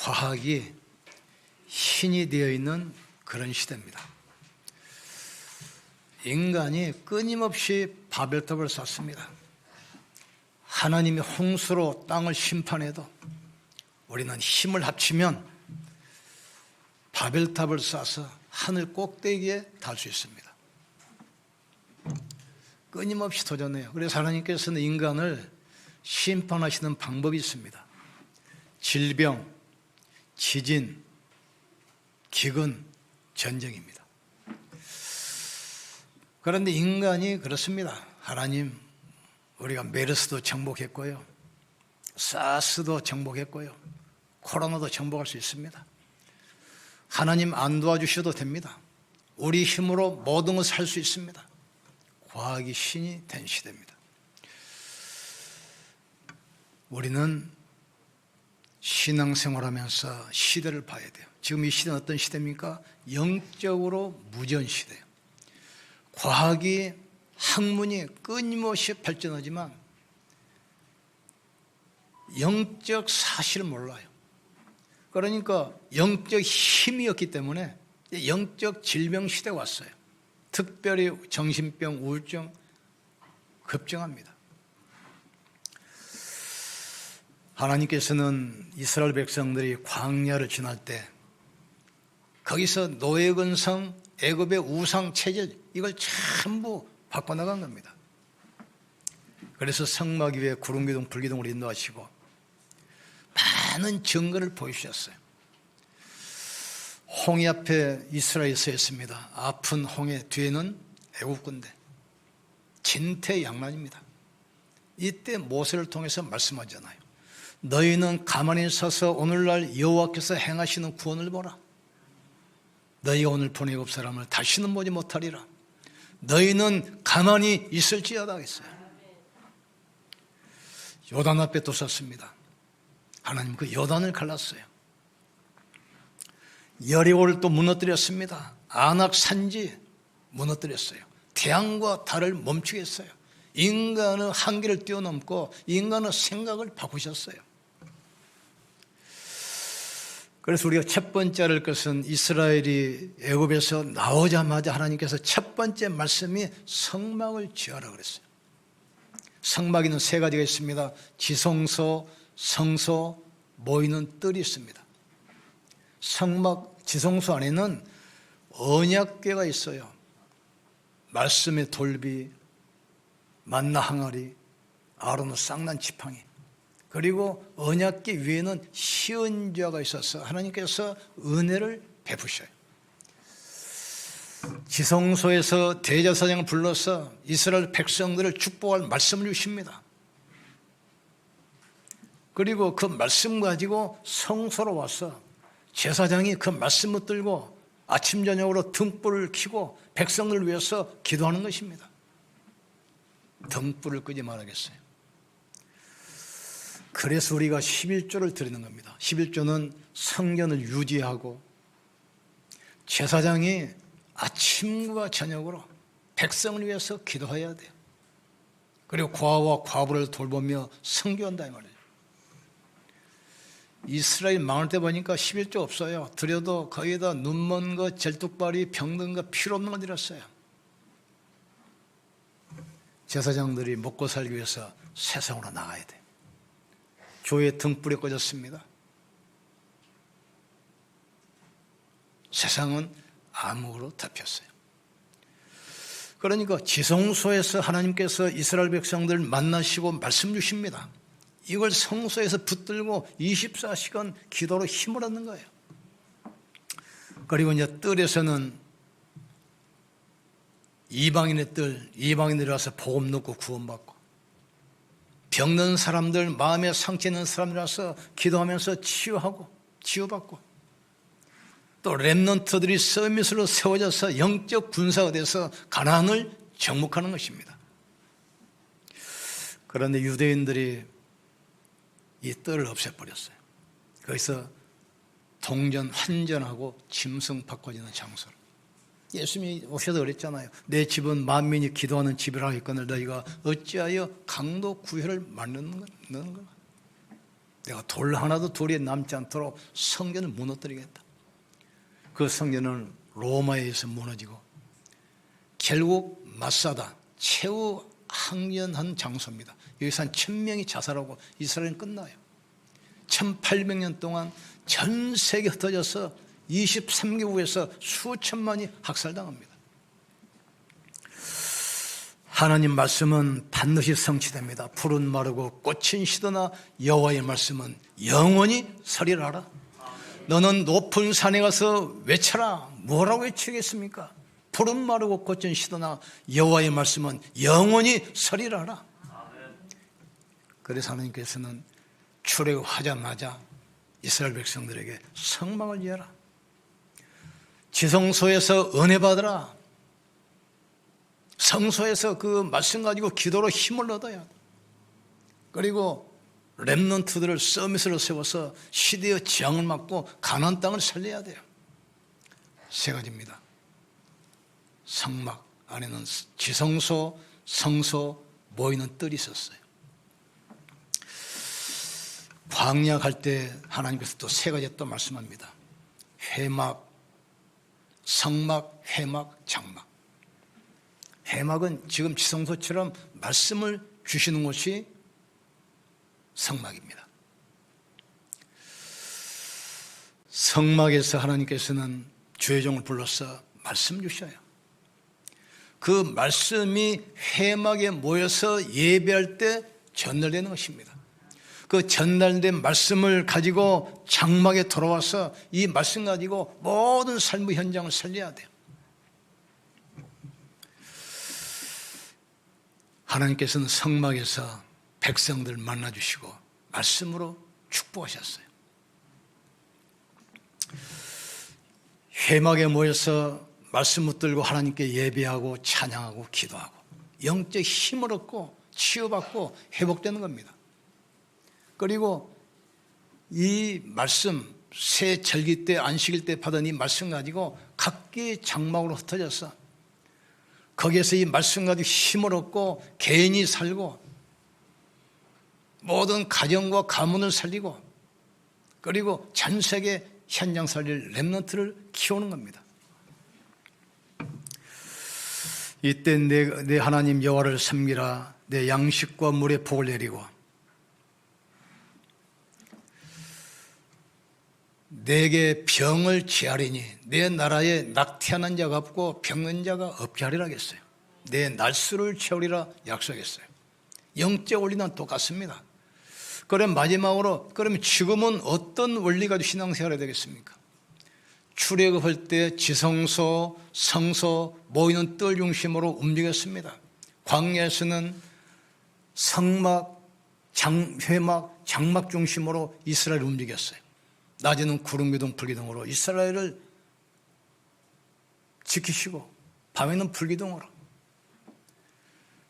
과학이 신이 되어 있는 그런 시대입니다. 인간이 끊임없이 바벨탑을 쌓습니다. 하나님이 홍수로 땅을 심판해도 우리는 힘을 합치면 바벨탑을 쌓아서 하늘 꼭대기에 달 수 있습니다. 끊임없이 도전해요. 그래서 하나님께서는 인간을 심판하시는 방법이 있습니다. 질병, 지진, 기근, 전쟁입니다. 그런데 인간이 그렇습니다. 하나님, 우리가 메르스도 정복했고요, 사스도 정복했고요, 코로나도 정복할 수 있습니다. 하나님 안 도와주셔도 됩니다. 우리 힘으로 모든 것을 할 수 있습니다. 과학이 신이 된 시대입니다. 우리는 신앙생활하면서 시대를 봐야 돼요. 지금 이 시대는 어떤 시대입니까? 영적으로 무전 시대예요. 과학이, 학문이 끊임없이 발전하지만 영적 사실을 몰라요. 그러니까 영적 힘이 없기 때문에 영적 질병 시대가 왔어요. 특별히 정신병, 우울증 급증합니다. 하나님께서는 이스라엘 백성들이 광야를 지날 때 거기서 노예 근성, 애굽의 우상 체질, 이걸 전부 바꿔나간 겁니다. 그래서 성막 위에 구름기둥, 불기둥을 인도하시고 많은 증거를 보여주셨어요. 홍해 앞에 이스라엘이 서 있습니다. 아픈 홍해 뒤에는 애국 군대, 진퇴양난입니다. 이때 모세를 통해서 말씀하잖아요. 너희는 가만히 서서 오늘날 여호와께서 행하시는 구원을 보라. 너희가 오늘 본 애굽 사람을 다시는 보지 못하리라. 너희는 가만히 있을지어다 했어요. 요단 앞에 또 섰습니다. 하나님 그 요단을 갈랐어요. 여리고를 또 무너뜨렸습니다. 아낙 산지 무너뜨렸어요. 태양과 달을 멈추게 했어요. 인간의 한계를 뛰어넘고 인간의 생각을 바꾸셨어요. 그래서 우리가 첫 번째 할 것은 이스라엘이 애굽에서 나오자마자 하나님께서 첫 번째 말씀이 성막을 지어라 그랬어요. 성막에는 세 가지가 있습니다. 지성소, 성소, 모이는 뜰이 있습니다. 성막, 지성소 안에는 언약궤가 있어요. 말씀의 돌비, 만나 항아리, 아론의 쌍난 지팡이, 그리고 언약궤 위에는 시은자가 있어서 하나님께서 은혜를 베푸셔요. 지성소에서 대제사장을 불러서 이스라엘 백성들을 축복할 말씀을 주십니다. 그리고 그 말씀 가지고 성소로 와서 제사장이 그 말씀을 들고 아침 저녁으로 등불을 켜고 백성들을 위해서 기도하는 것입니다. 등불을 끄지 말아야겠어요. 그래서 우리가 11조를 드리는 겁니다. 11조는 성전을 유지하고 제사장이 아침과 저녁으로 백성을 위해서 기도해야 돼요. 그리고 고아와 과부를 돌보며 선교한다 이 말이에요. 이스라엘 망할 때 보니까 11조 없어요. 드려도 거기다 눈먼 것, 절뚝발이, 병든 것, 필요 없는 걸 드렸어요. 제사장들이 먹고 살기 위해서 세상으로 나가야 돼요. 교회 등불이 꺼졌습니다. 세상은 암흑으로 덮였어요. 그러니까 지성소에서 하나님께서 이스라엘 백성들을 만나시고 말씀 주십니다. 이걸 성소에서 붙들고 24시간 기도로 힘을 얻는 거예요. 그리고 이제 뜰에서는 이방인의 뜰, 이방인들이 와서 복음 듣고 구원받고, 병든 사람들, 마음에 상처 있는 사람들 와서 기도하면서 치유하고 치유받고, 또 렘넌트들이 서밋으로 세워져서 영적 군사가 돼서 가나안을 정복하는 것입니다. 그런데 유대인들이 이 뜰을 없애버렸어요. 거기서 동전 환전하고 짐승 바꿔지는 장소로. 예수님이 오셔서 그랬잖아요. 내 집은 만민이 기도하는 집이라 했거늘 너희가 어찌하여 강도 구혈을 만드는 거야. 내가 돌 하나도 돌에 남지 않도록 성전을 무너뜨리겠다. 그 성전은 로마에 의해서 무너지고 결국 마사다, 최후 항전한 장소입니다. 여기서 한 1000명이 자살하고 이스라엘은 끝나요. 1800년 동안 전 세계 흩어져서 23개국에서 수천만이 학살당합니다. 하나님 말씀은 반드시 성취됩니다. 푸른 마르고 꽃은 시드나 여호와의 말씀은 영원히 서리라. 너는 높은 산에 가서 외쳐라. 뭐라고 외치겠습니까? 푸른 마르고 꽃은 시드나 여호와의 말씀은 영원히 서리라. 그래서 하나님께서는 출애굽하자마자 이스라엘 백성들에게 성막을 지어라. 지성소에서 은혜 받으라. 성소에서 그 말씀 가지고 기도로 힘을 얻어야 돼. 그리고 렘넌트들을 서밋으로 세워서 시대의 재앙을 막고 가나안 땅을 살려야 돼요. 세 가지입니다. 성막 안에는 지성소, 성소, 모이는 뜰이 있었어요. 광야 갈 때 하나님께서 또 세 가지 또 말씀합니다. 회막, 성막, 회막, 장막. 회막은 지금 지성소처럼 말씀을 주시는 곳이 성막입니다. 성막에서 하나님께서는 주의 종을 불러서 말씀 주셔요. 그 말씀이 회막에 모여서 예배할 때 전달되는 것입니다. 그 전달된 말씀을 가지고 장막에 돌아와서 이 말씀 가지고 모든 삶의 현장을 살려야 돼요. 하나님께서는 성막에서 백성들 만나주시고 말씀으로 축복하셨어요. 회막에 모여서 말씀 붙들고 하나님께 예배하고 찬양하고 기도하고 영적 힘을 얻고 치유받고 회복되는 겁니다. 그리고 이 말씀, 새 절기 때 안식일 때 받은 이 말씀 가지고 각기 장막으로 흩어져서 거기에서 이 말씀 가지고 힘을 얻고 개인이 살고 모든 가정과 가문을 살리고 그리고 전 세계 현장 살릴 렘넌트를 키우는 겁니다. 이때 내 하나님 여호와를 섬기라. 내 양식과 물의 복을 내리고 내게 병을 취하리니 내 나라에 낙태하는 자가 없고 병든 자가 없게 하리라 했어요. 내 날수를 채우리라 약속했어요. 영적 원리는 똑같습니다. 그럼 마지막으로 그러면 지금은 어떤 원리 가지고 신앙생활을 해야 되겠습니까? 출애굽할 때 지성소, 성소, 모이는 뜰 중심으로 움직였습니다. 광야에서는 성막, 회막, 장막 중심으로 이스라엘을 움직였어요. 낮에는 구름기둥, 불기둥으로 이스라엘을 지키시고 밤에는 불기둥으로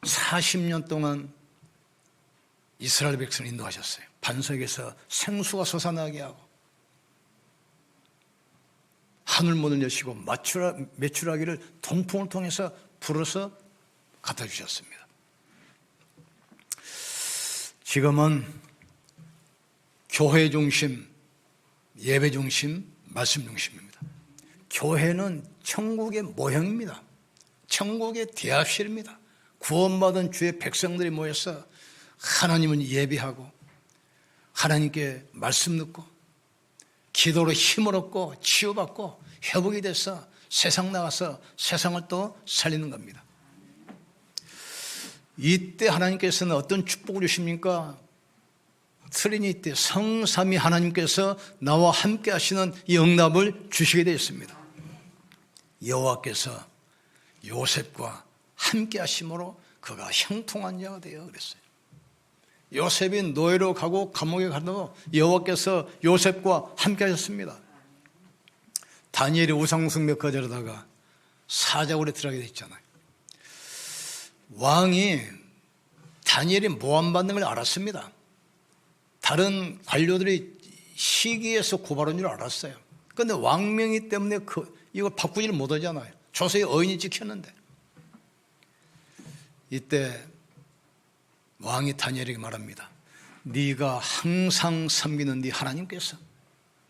40년 동안 이스라엘 백성을 인도하셨어요. 반석에서 생수가 솟아나게 하고 하늘문을 여시고 메추라기를 동풍을 통해서 불어서 갖다 주셨습니다. 지금은 교회 중심, 예배 중심, 말씀 중심입니다. 교회는 천국의 모형입니다. 천국의 대합실입니다. 구원받은 주의 백성들이 모여서 하나님을 예배하고 하나님께 말씀 듣고 기도로 힘을 얻고 치유받고 회복이 돼서 세상 나가서 세상을 또 살리는 겁니다. 이때 하나님께서는 어떤 축복을 주십니까? 트리니티 성삼위 하나님께서 나와 함께 하시는 이 응답을 주시게 되어 있습니다. 여호와께서 요셉과 함께 하심으로 그가 형통한 자가 되어 그랬어요. 요셉이 노예로 가고 감옥에 가도 여호와께서 요셉과 함께 하셨습니다. 다니엘이 우상숭배 거절하다가 사자굴에 들어가게 됐잖아요. 왕이 다니엘이 모함받는 걸 알았습니다. 다른 관료들이 시기해서 고발한 줄 알았어요. 그런데 왕명이 때문에 이걸 바꾸지를 못하잖아요. 조세의 어인이 지켰는데. 이때 왕이 다니엘에게 말합니다. 네가 항상 섬기는 네 하나님께서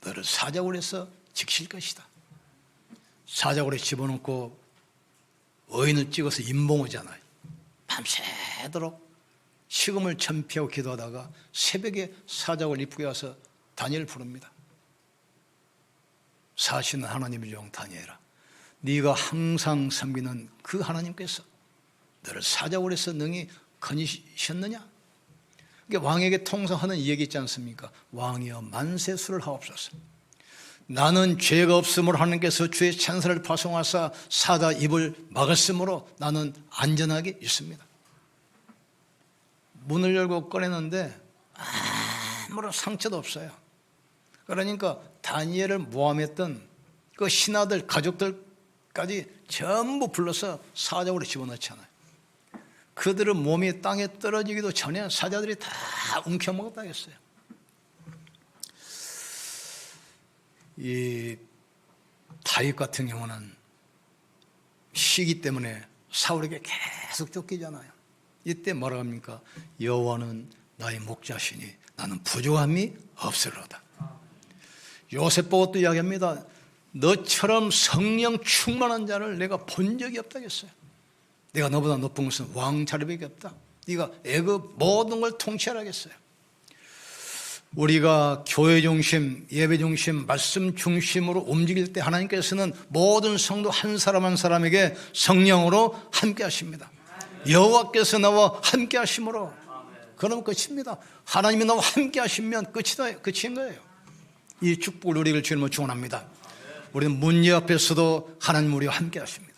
너를 사자굴에서 지키실 것이다. 사자굴에 집어넣고 어인을 찍어서 임봉하잖아요. 밤새도록 식음을 천피하고 기도하다가 새벽에 사자굴 입구에 와서 다니엘을 부릅니다. 사시는 하나님의 종 다니엘아, 네가 항상 섬기는 그 하나님께서 너를 사자굴에서 능히 거니셨느냐? 왕에게 통성하는 이 얘기 있지 않습니까? 왕이여 만세수를 하옵소서. 나는 죄가 없으므로 하나님께서 주의 찬사를 파송하사 사자 입을 막았으므로 나는 안전하게 있습니다. 문을 열고 꺼내는데 아무런 상처도 없어요. 그러니까 다니엘을 모함했던 그 신하들 가족들까지 전부 불러서 사자굴에 집어넣잖아요. 그들은 몸이 땅에 떨어지기도 전에 사자들이 다 움켜먹었다 했어요. 이 다윗 같은 경우는 시기 때문에 사울에게 계속 쫓기잖아요. 이때 뭐라고 합니까? 여호와는 나의 목자시니 나는 부족함이 없으리로다. 요셉 보고 또 이야기합니다. 너처럼 성령 충만한 자를 내가 본 적이 없다고 했어요. 내가 너보다 높은 것은 왕 자리밖에 없다. 네가 애굽 모든 걸 통치하라고 했어요. 우리가 교회 중심, 예배 중심, 말씀 중심으로 움직일 때 하나님께서는 모든 성도 한 사람 한 사람에게 성령으로 함께 하십니다. 여호와께서 나와 함께 하심으로. 그러면 끝입니다. 하나님이 나와 함께 하시면 끝인 거예요. 이 축복을 누리길 주님을 축원합니다. 우리는 문제 앞에서도 하나님 우리와 함께 하십니다.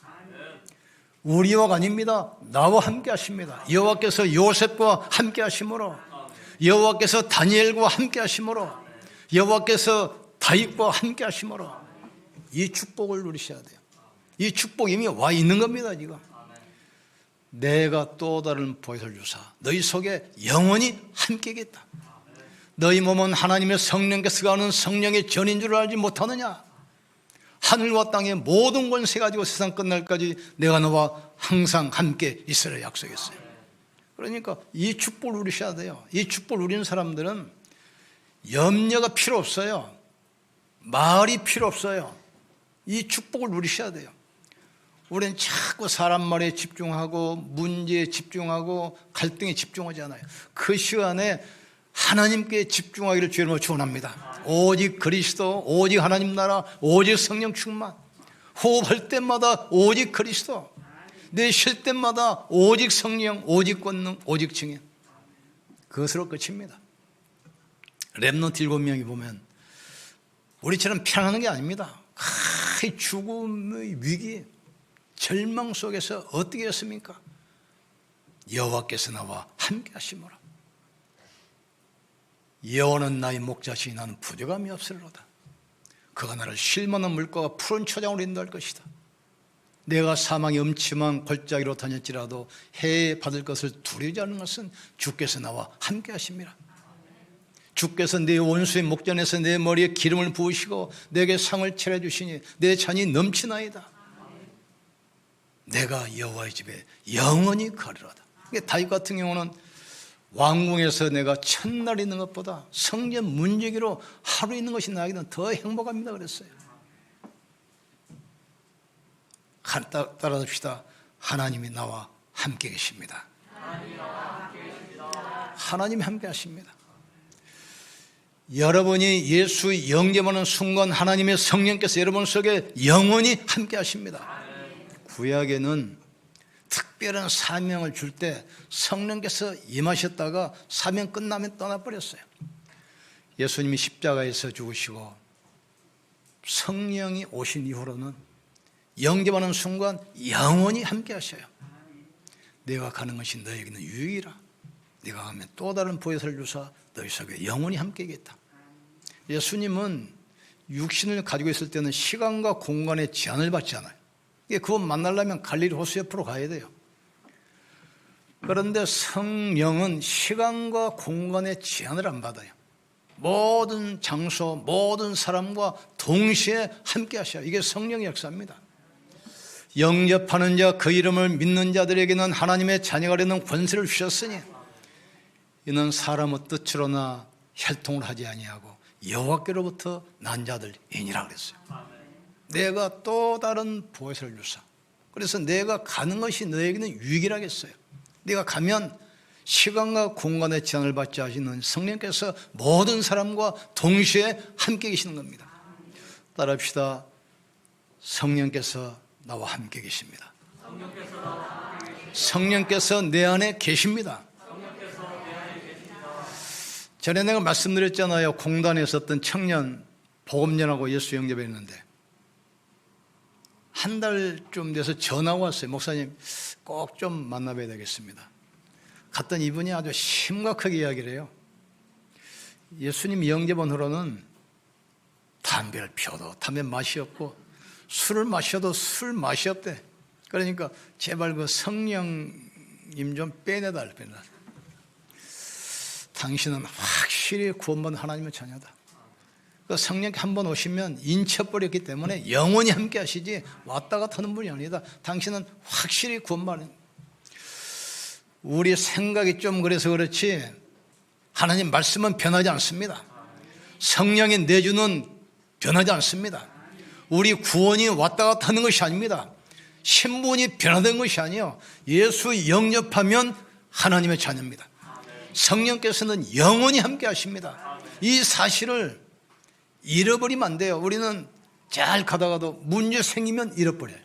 우리와가 아닙니다. 나와 함께 하십니다. 여호와께서 요셉과 함께 하심으로, 여호와께서 다니엘과 함께 하심으로, 여호와께서 다윗과 함께 하심으로 이 축복을 누리셔야 돼요. 이 축복 이미 와 있는 겁니다. 지금 내가 또 다른 보혜사를 주사 너희 속에 영원히 함께겠다. 너희 몸은 하나님의 성령께서 가는 성령의 전인 줄 알지 못하느냐? 하늘과 땅의 모든 권세 가지고 세상 끝날까지 내가 너와 항상 함께 있으라 약속했어요. 그러니까 이 축복을 누리셔야 돼요. 이 축복을 누리는 사람들은 염려가 필요 없어요. 말이 필요 없어요. 이 축복을 누리셔야 돼요. 우리는 자꾸 사람 말에 집중하고 문제에 집중하고 갈등에 집중하잖아요. 그 시간에 하나님께 집중하기를 주님으로 축원합니다. 오직 그리스도, 오직 하나님 나라, 오직 성령 충만. 호흡할 때마다 오직 그리스도, 내 쉴 때마다 오직 성령, 오직 권능, 오직 증인. 그것으로 끝입니다. 렘넌트 7명이 보면 우리처럼 편안한 게 아닙니다. 죽음의 위기, 절망 속에서 어떻게 했습니까? 여호와께서 나와 함께 하심으로. 여호와는 나의 목자시니 나는 부족함이 없으리로다. 그가 나를 쉴만한 물가와 푸른 초장으로 인도할 것이다. 내가 사망의 음침한 골짜기로 다녔지라도 해에 받을 것을 두려워하지 않는 것은 주께서 나와 함께 하심이라. 주께서 내 원수의 목전에서 내 머리에 기름을 부으시고 내게 상을 차려주시니 내 잔이 넘치나이다. 내가 여호와의 집에 영원히 거리로다. 다윗 같은 경우는 왕궁에서 내가 첫날 있는 것보다 성전 문지기로 하루 있는 것이 나에게는 더 행복합니다 그랬어요. 따라합시다. 하나님이 나와 함께 계십니다. 하나님이 함께 하십니다. 여러분이 예수 영접하는 순간 하나님의 성령께서 여러분 속에 영원히 함께 하십니다. 구약에는 특별한 사명을 줄 때 성령께서 임하셨다가 사명 끝나면 떠나버렸어요. 예수님이 십자가에서 죽으시고 성령이 오신 이후로는 영접하는 순간 영원히 함께 하셔요. 내가 가는 것이 너에게는 유익이라. 네가 가면 또 다른 보혜사를 주사 너희 속에 영원히 함께 하겠다. 예수님은 육신을 가지고 있을 때는 시간과 공간의 제한을 받잖아요. 그거 만나려면 갈릴리 호수 옆으로 가야 돼요. 그런데 성령은 시간과 공간의 제한을 안 받아요. 모든 장소, 모든 사람과 동시에 함께 하셔요. 이게 성령의 역사입니다. 영접하는 자, 그 이름을 믿는 자들에게는 하나님의 자녀가 되는 권세를 주셨으니 이는 사람의 뜻으로나 혈통을 하지 아니하고 여호와께로부터 난 자들이니라 그랬어요. 내가 또 다른 보혜사를 주사. 그래서 내가 가는 것이 너에게는 유익이라겠어요. 내가 가면 시간과 공간의 제한을 받지 않으시는 성령께서 모든 사람과 동시에 함께 계시는 겁니다. 따라합시다. 성령께서 나와 함께 계십니다. 성령께서 내 안에 계십니다. 전에 내가 말씀드렸잖아요. 공단에 있었던 청년 복음전하고 예수 영접했는데 한 달쯤 돼서 전화가 왔어요. 목사님 꼭 좀 만나봐야 되겠습니다. 갔더니 이분이 아주 심각하게 이야기를 해요. 예수님 영접한 후로는 담배를 피워도 담배 맛이 없고 술을 마셔도 술 맛이 없대. 그러니까 제발 그 성령님 좀 빼내달라. 당신은 확실히 구원받은 하나님의 자녀다. 그 성령께 한번 오시면 인쳐버렸기 때문에 영원히 함께 하시지 왔다 갔다 하는 분이 아니다. 당신은 확실히 구원받은. 우리 생각이 좀 그래서 그렇지 하나님 말씀은 변하지 않습니다. 성령의 내주는 변하지 않습니다. 우리 구원이 왔다 갔다 하는 것이 아닙니다. 신분이 변화된 것이 아니에요. 예수 영접하면 하나님의 자녀입니다. 성령께서는 영원히 함께 하십니다. 이 사실을 잃어버리면 안 돼요. 우리는 잘 가다가도 문제 생기면 잃어버려요.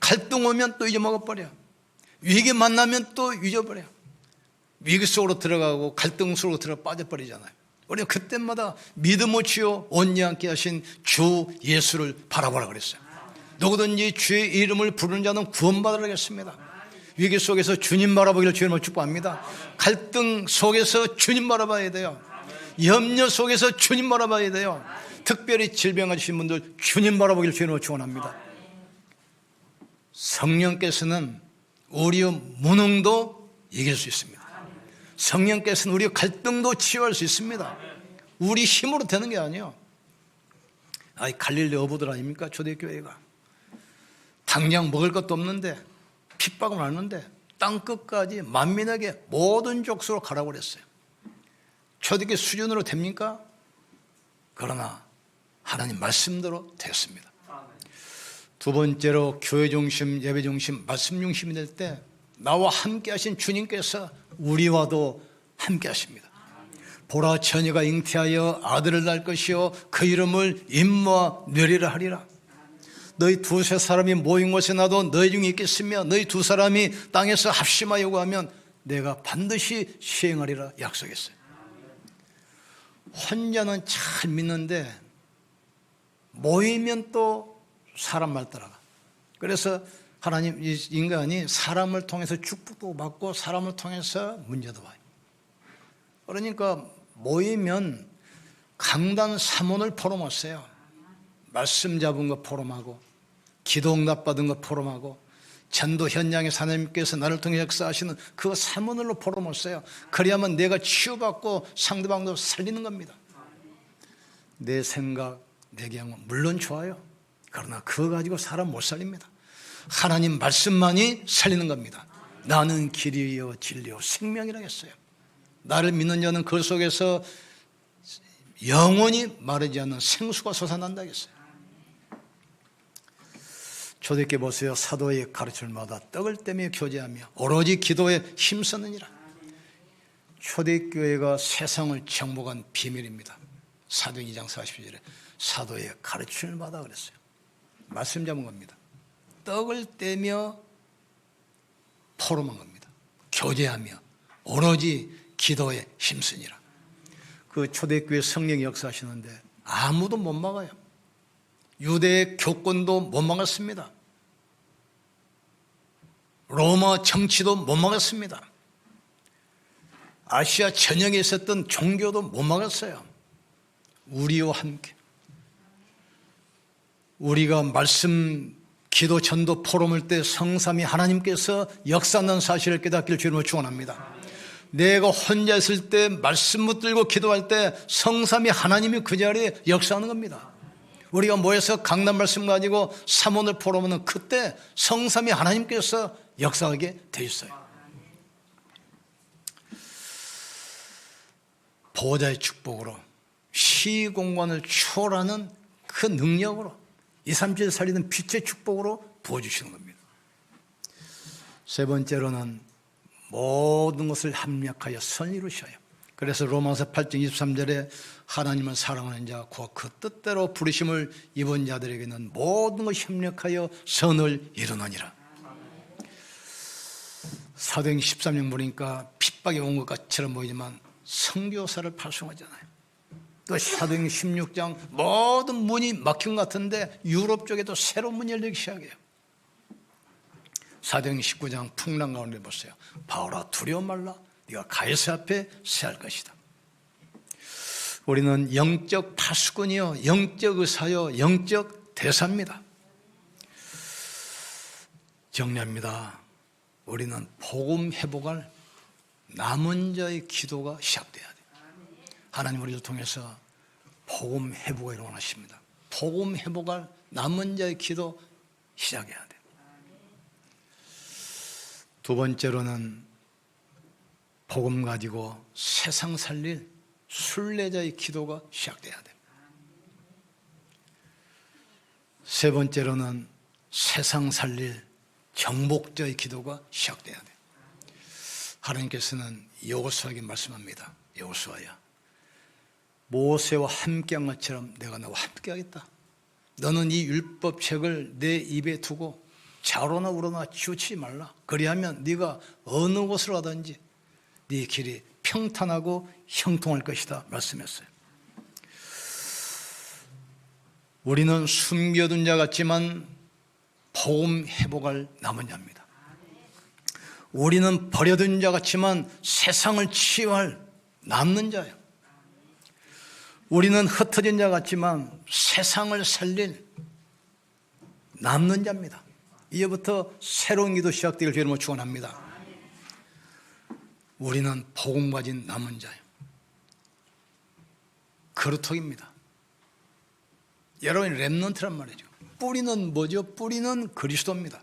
갈등 오면 또 잊어먹어버려요. 위기 만나면 또 잊어버려요. 위기 속으로 들어가고 갈등 속으로 들어가 빠져버리잖아요. 우리는 그때마다 믿음 없이요 온유 함께 하신 주 예수를 바라보라 그랬어요. 누구든지 주의 이름을 부르는 자는 구원받으라겠습니다. 위기 속에서 주님 바라보기를 주님을 축복합니다. 갈등 속에서 주님 바라봐야 돼요. 염려 속에서 주님 바라봐야 돼요. 특별히 질병 가지신 분들 주님 바라보기를 주님을 축원합니다. 성령께서는 우리의 무능도 이길 수 있습니다. 성령께서는 우리의 갈등도 치유할 수 있습니다. 우리 힘으로 되는 게 아니에요. 갈릴리 어부들 아닙니까? 초대교회가 당장 먹을 것도 없는데 핍박을 하는데 땅끝까지 만민에게 모든 족속으로 가라고 그랬어요. 초대교회 수준으로 됩니까? 그러나 하나님 말씀대로 됐습니다. 두 번째로 교회 중심, 예배 중심, 말씀 중심이 될 때 나와 함께 하신 주님께서 우리와도 함께 하십니다. 보라 처녀가 잉태하여 아들을 낳을 것이요 그 이름을 임무와 뇌리라 하리라. 너희 두세 사람이 모인 곳에 나도 너희 중에 있겠으며 너희 두 사람이 땅에서 합심하여 요구하면 내가 반드시 시행하리라 약속했어요. 혼자는 잘 믿는데 모이면 또 사람 말 따라가. 그래서 하나님, 인간이 사람을 통해서 축복도 받고 사람을 통해서 문제도 봐요. 그러니까 모이면 강단 사문을 포럼했어요. 말씀 잡은 거 포럼하고 기도 응답 받은 거 포럼하고 전도 현장에서 하나님께서 나를 통해 역사하시는 그 사문으로 포럼했어요. 그래야만 내가 치유받고 상대방도 살리는 겁니다. 내 생각, 내 경험 물론 좋아요. 그러나 그거 가지고 사람 못 살립니다. 하나님 말씀만이 살리는 겁니다. 나는 길이요 진리요 생명이라 했어요. 나를 믿는 자는 그 속에서 영원히 마르지 않는 생수가 솟아난다 했어요. 초대교회 보세요. 사도의 가르침마다 떡을 떼며 교제하며 오로지 기도에 힘쓰느니라. 초대교회가 세상을 정복한 비밀입니다. 사도행 2장 40절에 사도의 가르침을 받아 그랬어요. 말씀 잡은 겁니다. 떡을 떼며 포럼한 겁니다. 교제하며 오로지 기도에 힘쓰니라. 그 초대교회 성령이 역사하시는데 아무도 못 막아요. 유대의 교권도 못 막았습니다. 로마 정치도 못 막았습니다. 아시아 전역에 있었던 종교도 못 막았어요. 우리와 함께 우리가 말씀 기도 전도 포럼을 때 성삼위 하나님께서 역사하는 사실을 깨닫기를 주님으로 축원합니다. 내가 혼자 있을 때 말씀 붙들고 기도할 때 성삼위 하나님이 그 자리에 역사하는 겁니다. 우리가 모여서 강단 말씀 가지고 사모를 포럼하는 그때 성삼위 하나님께서 역사하게 돼 있어요. 보호자의 축복으로 시공간을 초월하는 그 능력으로 237 살리는 빛의 축복으로 부어주시는 겁니다. 세 번째로는 모든 것을 합력하여 선이루셔요. 그래서 로마서 8장 23절에 하나님을 사랑하는 자 곧 그 뜻대로 부르심을 입은 자들에게는 모든 것이 협력하여 선을 이루느니라. 사도행 13장 보니까 핍박이 온 것 같처럼 보이지만 선교사를 발송하잖아요. 또 사도행 16장 모든 문이 막힌 것 같은데 유럽 쪽에도 새로운 문이 열리기 시작해요. 사도행 19장 풍랑 가운데 보세요. 바울아 두려워 말라. 네가 가이사 앞에 서할 것이다. 우리는 영적 파수꾼이요, 영적 의사요, 영적 대사입니다. 정리합니다. 우리는 복음 회복할 남은 자의 기도가 시작돼야 돼요. 하나님 우리를 통해서 복음 회복을 원하십니다. 복음 회복할 남은 자의 기도 시작해야 돼요. 두 번째로는 복음 가지고 세상 살릴 순례자의 기도가 시작돼야 돼요. 세 번째로는 세상 살릴 정복자의 기도가 시작돼야 돼요. 하나님께서는 여호수아에게 말씀합니다. 여호수아야, 모세와 함께한 것처럼 내가 너와 함께하겠다. 너는 이 율법책을 내 입에 두고 좌로나 우로나 치우치지 말라. 그리하면 네가 어느 곳으로 가든지 네 길이 평탄하고 형통할 것이다 말씀했어요. 우리는 숨겨둔 자 같지만 복음 회복할 남은 자입니다. 우리는 버려둔 자 같지만 세상을 치유할 남는 자예요. 우리는 흩어진 자 같지만 세상을 살릴 남는 자입니다. 이제부터 새로운 기도 시작되길 주님으로 축원합니다. 우리는 복음 가진 남은 자예요. 그루터기입니다. 여러분이 렘넌트란 말이죠. 뿌리는 뭐죠? 뿌리는 그리스도입니다.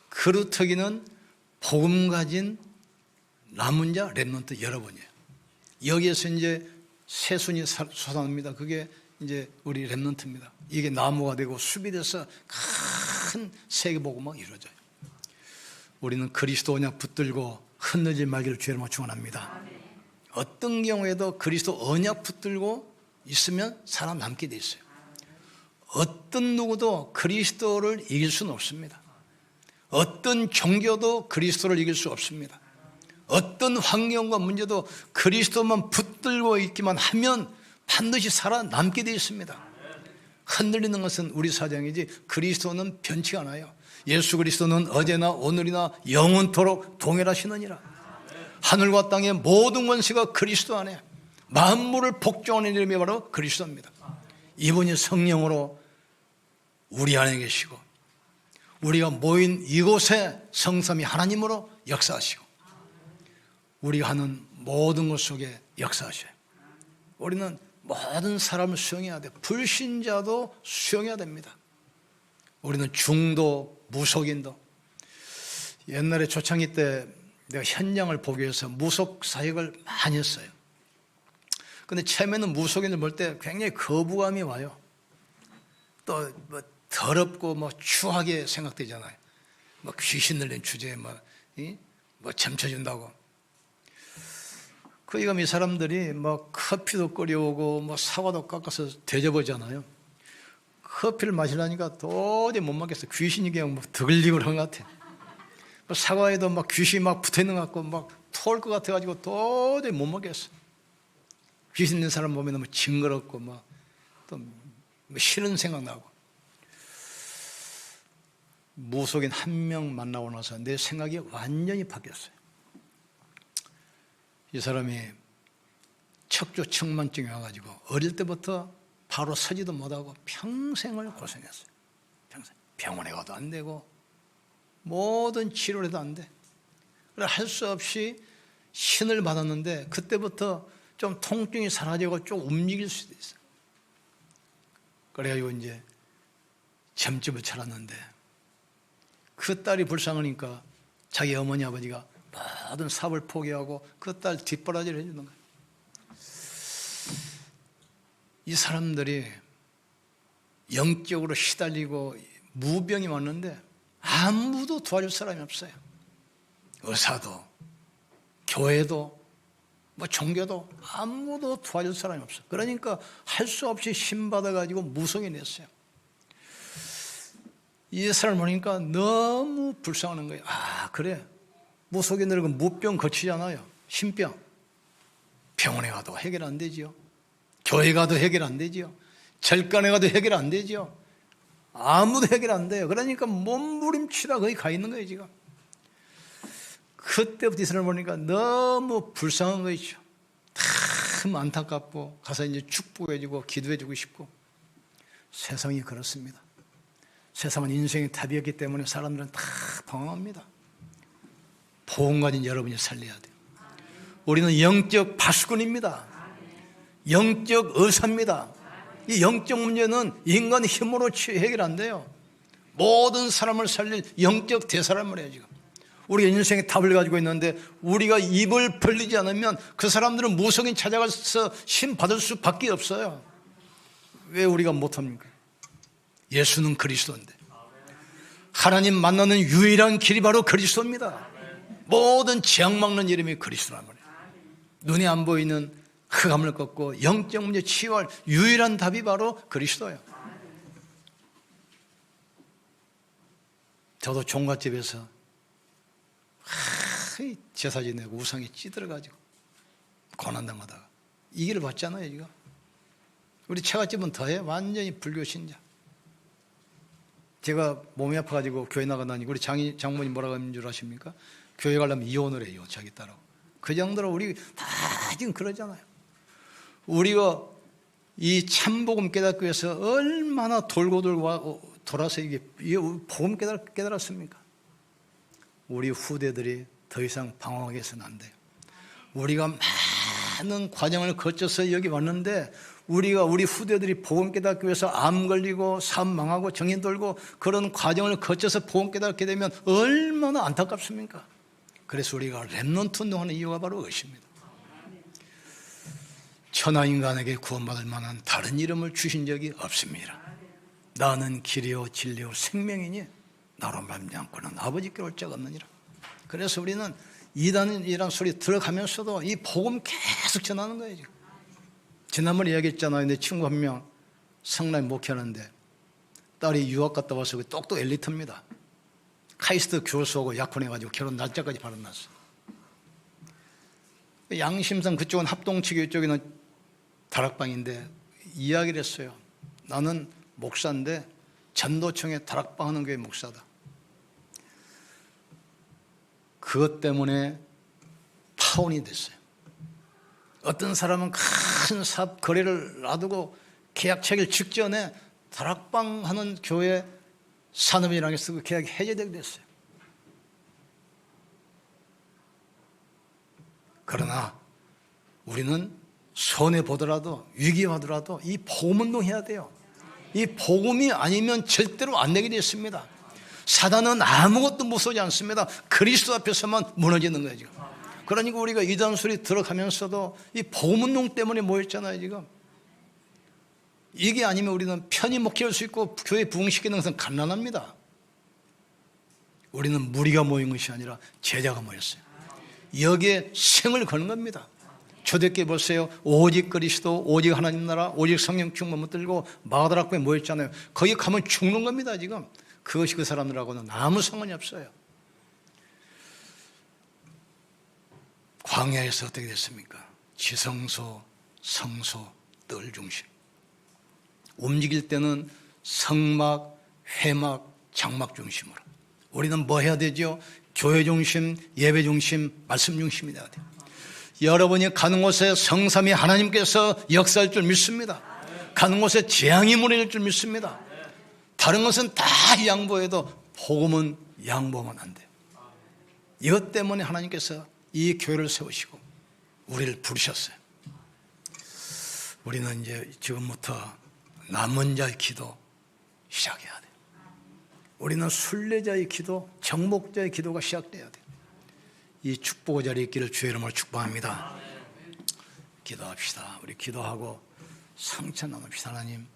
그루터기는 복음 가진 남은 자 렘넌트 여러분이에요. 여기에서 이제 새순이 솟아납니다. 그게 이제 우리 렘넌트입니다. 이게 나무가 되고 숲이 돼서 큰 세계복음화가 이루어져요. 우리는 그리스도 언약 붙들고 흔들지 말기를 주님으로 축원합니다. 어떤 경우에도 그리스도 언약 붙들고 있으면 살아남게 돼 있어요. 어떤 누구도 그리스도를 이길 수는 없습니다. 어떤 종교도 그리스도를 이길 수 없습니다. 어떤 환경과 문제도 그리스도만 붙들고 있기만 하면 반드시 살아남게 되어 있습니다. 흔들리는 것은 우리 사정이지 그리스도는 변치 않아요. 예수 그리스도는 어제나 오늘이나 영원토록 동일하시느니라. 하늘과 땅의 모든 권세가 그리스도 안에, 만물을 복종하는 이름이 바로 그리스도입니다. 이분이 성령으로 우리 안에 계시고 우리가 모인 이곳에 성삼위 하나님으로 역사하시고 우리가 하는 모든 것 속에 역사하셔요. 우리는 모든 사람을 수용해야 돼요. 불신자도 수용해야 됩니다. 우리는 중도, 무속인도. 옛날에 초창기 때 내가 현장을 보기 위해서 무속 사역을 많이 했어요. 근데 처음에는 무속인을 볼 때 굉장히 거부감이 와요. 또 뭐 더럽고 뭐 추하게 생각되잖아요. 뭐 귀신 들린 주제에 뭐 점쳐준다고. 그러니까 이 사람들이 뭐 커피도 끓여오고 뭐 사과도 깎아서 대접하잖아요. 커피를 마시려니까 도저히 못 먹겠어. 귀신이 그냥 뭐 드글리글한 것 같아. 뭐 사과에도 막 귀신이 막 붙어 있는 것 같고 막 토할 것 같아가지고 도저히 못 먹겠어. 귀신 있는 사람 보면 너무 징그럽고 막 또 싫은 생각 나고. 무속인 한 명 만나고 나서 내 생각이 완전히 바뀌었어요. 이 사람이 척추측만증이 와가지고 어릴 때부터 바로 서지도 못하고 평생을 고생했어요. 평생 병원에 가도 안 되고 모든 치료를 해도 안 돼. 그래 할 수 없이 신을 받았는데 그때부터 좀 통증이 사라지고 좀 움직일 수도 있어요. 그래가지고 이제 점집을 차렸는데 그 딸이 불쌍하니까 자기 어머니 아버지가 모든 사업을 포기하고 그 딸 뒷바라지를 해주는 거예요. 이 사람들이 영적으로 시달리고 무병이 왔는데 아무도 도와줄 사람이 없어요. 의사도, 교회도, 종교도 아무도 도와줄 사람이 없어요. 그러니까 할 수 없이 힘받아가지고 무속이 냈어요. 이 사람을 보니까 너무 불쌍한 거예요. 아, 그래. 무속이 내려고 무병 거치잖아요. 신병. 병원에 가도 해결 안 되지요. 교회 가도 해결 안 되지요. 절간에 가도 해결 안 되지요. 아무도 해결 안 돼요. 그러니까 몸부림치다 거기 가 있는 거예요, 지금. 그때부터 이 사람을 보니까 너무 불쌍한 거죠. 참 안타깝고 가서 이제 축복해주고 기도해주고 싶고. 세상이 그렇습니다. 세상은 인생의 답이었기 때문에 사람들은 다 방황합니다. 보험 가진 여러분이 살려야 돼요. 우리는 영적 파수꾼입니다. 영적 의사입니다. 이 영적 문제는 인간의 힘으로 해결 안 돼요. 모든 사람을 살릴 영적 대사람을 해요, 지금. 우리가 인생의 답을 가지고 있는데 우리가 입을 벌리지 않으면 그 사람들은 무속인 찾아가서 신 받을 수밖에 없어요. 왜 우리가 못합니까? 예수는 그리스도인데 하나님 만나는 유일한 길이 바로 그리스도입니다. 모든 재앙 막는 이름이 그리스도란 말이에요. 눈에 안 보이는 흑암을 꺾고 영적 문제 치유할 유일한 답이 바로 그리스도예요. 저도 종갓집에서 제사 지내고 우상에 찌들어가지고 고난당하다가 이 길을 봤잖아요, 지금. 우리 처갓집은 더해 완전히 불교 신자. 제가 몸이 아파가지고 교회 나가다니 우리 장모님 뭐라고 하는 줄 아십니까? 교회 가려면 이혼을 해요, 자기 딸하고. 그 정도로 우리 다 지금 그러잖아요. 우리가 이 참복음 깨닫기 위해서 얼마나 돌고 돌아서 이게 복음 깨달았습니까? 우리 후대들이 더 이상 방황하게 해서는 안 돼요. 우리가 많은 과정을 거쳐서 여기 왔는데 우리 후대들이 복음 깨닫기 위해서 암 걸리고 삶 망하고 정인 돌고 그런 과정을 거쳐서 복음 깨닫게 되면 얼마나 안타깝습니까? 그래서 우리가 렘넌트 운동하는 이유가 바로 그것입니다. 천하 인간에게 구원받을 만한 다른 이름을 주신 적이 없습니다. 나는 길이요 진리요 생명이니 나로 말미암고는 아버지께 올 자가 없느니라. 그래서 우리는 이단이라는 소리 들어가면서도 이 복음 계속 전하는 거예요, 지금. 지난번에 이야기했잖아요. 내 친구 한 명 성남에 목회하는데 딸이 유학 갔다 와서 똑똑 엘리트입니다. 카이스트 교수하고 약혼해가지고 결혼 날짜까지 발언났어. 양심상 그쪽은 합동치교, 이쪽에는 다락방인데 이야기를 했어요. 나는 목사인데 전도청에 다락방 하는 교회 목사다. 그것 때문에 파혼이 됐어요. 어떤 사람은 큰 사업 거래를 놔두고 계약 체결 직전에 다락방 하는 교회 산업인이라는 게 쓰고 계약이 해제되게 됐어요. 그러나 우리는 손해보더라도 위기하더라도 이 복음운동 해야 돼요. 이 복음이 아니면 절대로 안 되게 되어 있습니다. 사단은 아무것도 무서워하지 않습니다. 그리스도 앞에서만 무너지는 거예요, 지금. 그러니까 우리가 이단 소리 들어가면서도 이 복음운동 때문에 모였잖아요, 지금. 이게 아니면 우리는 편히 목회할 수 있고 교회 부흥시키는 것은 갓난합니다. 우리는 무리가 모인 것이 아니라 제자가 모였어요. 여기에 생을 거는 겁니다. 초대교회 보세요. 오직 그리스도, 오직 하나님 나라, 오직 성령 충만 붙들고 마가다락방에 모였잖아요. 거기 가면 죽는 겁니다, 지금. 그것이 그 사람들하고는 아무 상관이 없어요. 광야에서 어떻게 됐습니까? 지성소, 성소, 뜰 중심. 움직일 때는 성막, 회막, 장막 중심으로. 우리는 뭐 해야 되죠? 교회 중심, 예배 중심, 말씀 중심이 돼야 돼요. 여러분이 가는 곳에 성삼위 하나님께서 역사할 줄 믿습니다. 가는 곳에 재앙이 무너질 줄 믿습니다. 다른 것은 다 양보해도 복음은 양보하면 안 돼요. 이것 때문에 하나님께서 이 교회를 세우시고 우리를 부르셨어요. 우리는 이제 지금부터 남은 자의 기도 시작해야 돼요. 우리는 순례자의 기도, 정목자의 기도가 시작돼야 돼요. 이 축복의 자리에 있기를 주의 이름으로 축복합니다. 기도합시다. 우리 기도하고 성천 나눕시다. 하나님,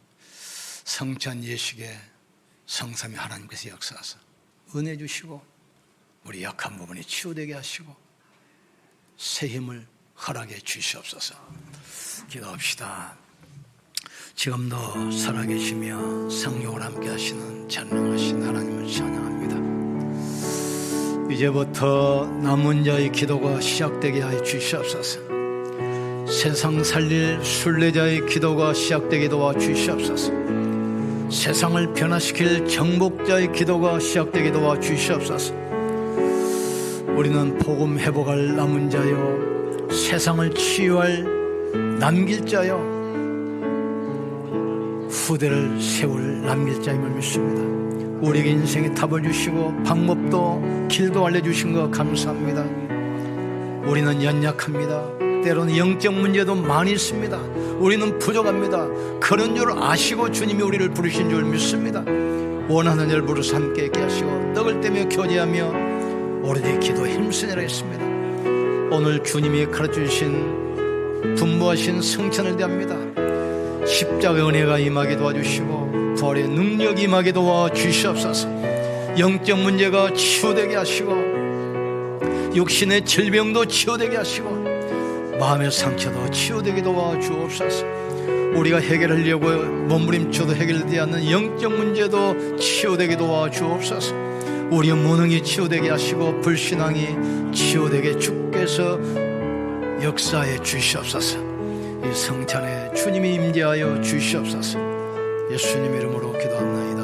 성천 예식에 성삼위 하나님께서 역사하사 은혜 주시고 우리 약한 부분이 치유되게 하시고 새 힘을 허락해 주시옵소서. 기도합시다. 지금도 살아계시며 성령을 함께 하시는 전능하신 하나님을 찬양합니다. 이제부터 남은 자의 기도가 시작되게 하여 주시옵소서. 세상 살릴 순례자의 기도가 시작되게 도와 주시옵소서. 세상을 변화시킬 정복자의 기도가 시작되게 도와 주시옵소서. 우리는 복음 회복할 남은 자요, 세상을 치유할 남길 자요, 후대를 세울 남길 자임을 믿습니다. 우리에게 인생의 답을 주시고 방법도 길도 알려주신 것 감사합니다. 우리는 연약합니다. 때로는 영적 문제도 많이 있습니다. 우리는 부족합니다. 그런 줄 아시고 주님이 우리를 부르신 줄 믿습니다. 원하는 일 부르사 함께 있게 하시고 떡을 떼며 교제하며 오로지 기도에 힘쓰느라 했습니다. 오늘 주님이 가르쳐주신 분부하신 성천을 대합니다. 십자가 은혜가 임하게 도와주시고 부활의 능력이 임하게 도와주시옵소서. 영적 문제가 치유되게 하시고 육신의 질병도 치유되게 하시고 마음의 상처도 치유되게 도와주옵소서. 우리가 해결하려고 몸부림쳐도 해결되지 않는 영적 문제도 치유되게 도와주옵소서. 우리의 무능이 치유되게 하시고 불신앙이 치유되게 주께서 역사해 주시옵소서. 이 성찬에 주님이 임재하여 주시옵소서. 예수님 이름으로 기도합니다.